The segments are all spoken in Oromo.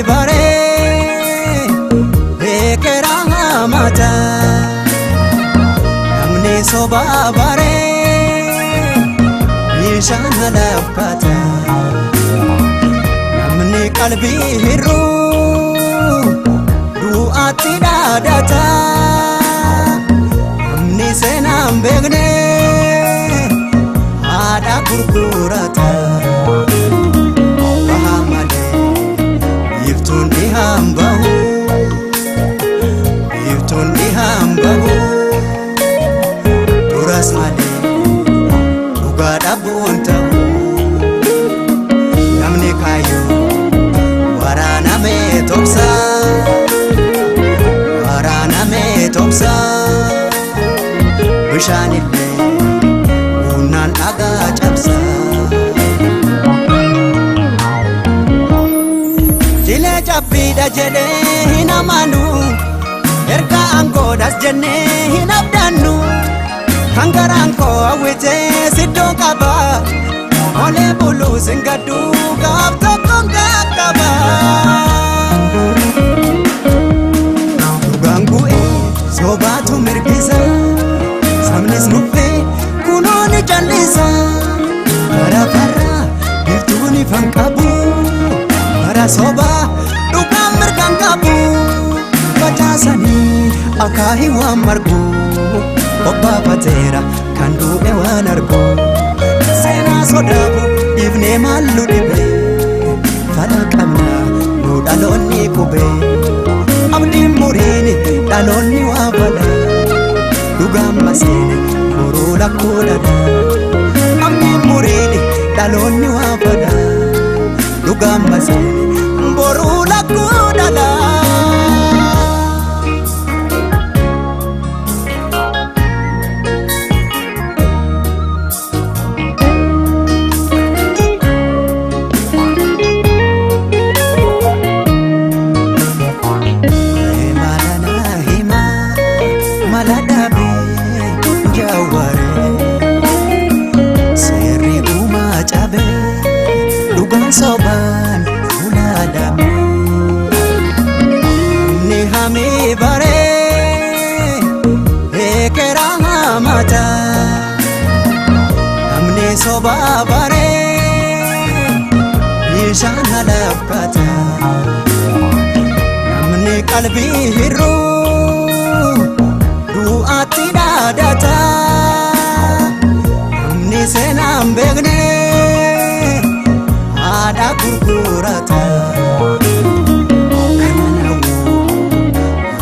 bare ekera mata namni soba bare yishana lafata namni qalbi hirru du'ati dadata namni senam begne ada gurgurata bahamale yiftun dihambahu duras male ugada bunta namni kayo warana me topsa bishanille unan aga chapsa jile chapida jede hinamanu erga ango das jenne hinabdanu kangaranko awite siddo kaba ole bulu singadu gafto konga kaba dugangu sobatu mirgisa samnes nufe kunoni jalisa para bituni fankabu para soba dugam merkangabu Bajasani akahi wa margu Obba patera kandu ewan argo Sena sodabu ifne malu dibe Fala kamna nu dhaloonni kube Abdi murini dhaloonni wa bada Dugam masene kuru lakudada Abdi murini dhaloonni wa bada Dugam masene boru lakudada soban uladam ni hami bare ekera mata amne soba bare yishana lafata amne qalbi hirru du'ati dadata amne senam begne ada gurgurata kamanawu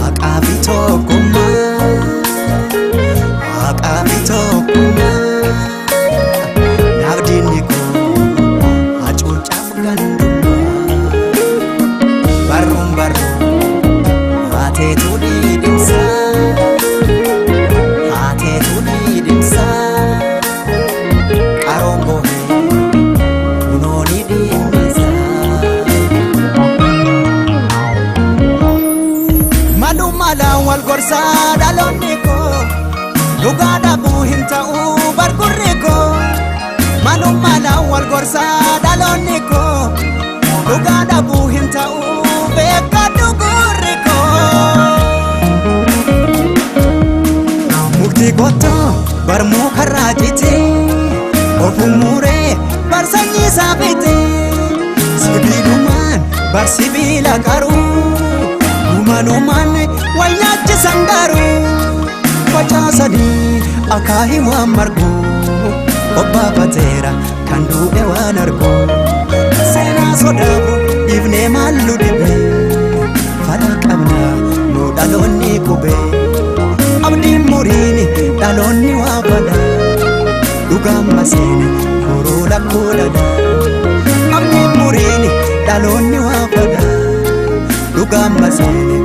aqabito kuma nabdiniko acucam ganduma barum ate tudi dimsa karongo wal gorsa dhaloonni ko lugada buhin ta'u bargurri ko manumala wal gorsa dhaloonni ko lugada buhin ta'u beekadhu gurri ko mukti kotto barmuu karraa jite ofumure barsanyi saafite sibiilumaan barsibiila qaruu Manuman wayachi sangaru Bajasani akahi wa margu Obba patera kandu ewan argo Sena sodabu ifne malu dibe Fala kamna nu dhaloonni kube Abdi murini dhaloonni wa bada Dugam masene kuru lakudada Abdi murini dhaloonni wa bada Dugam masene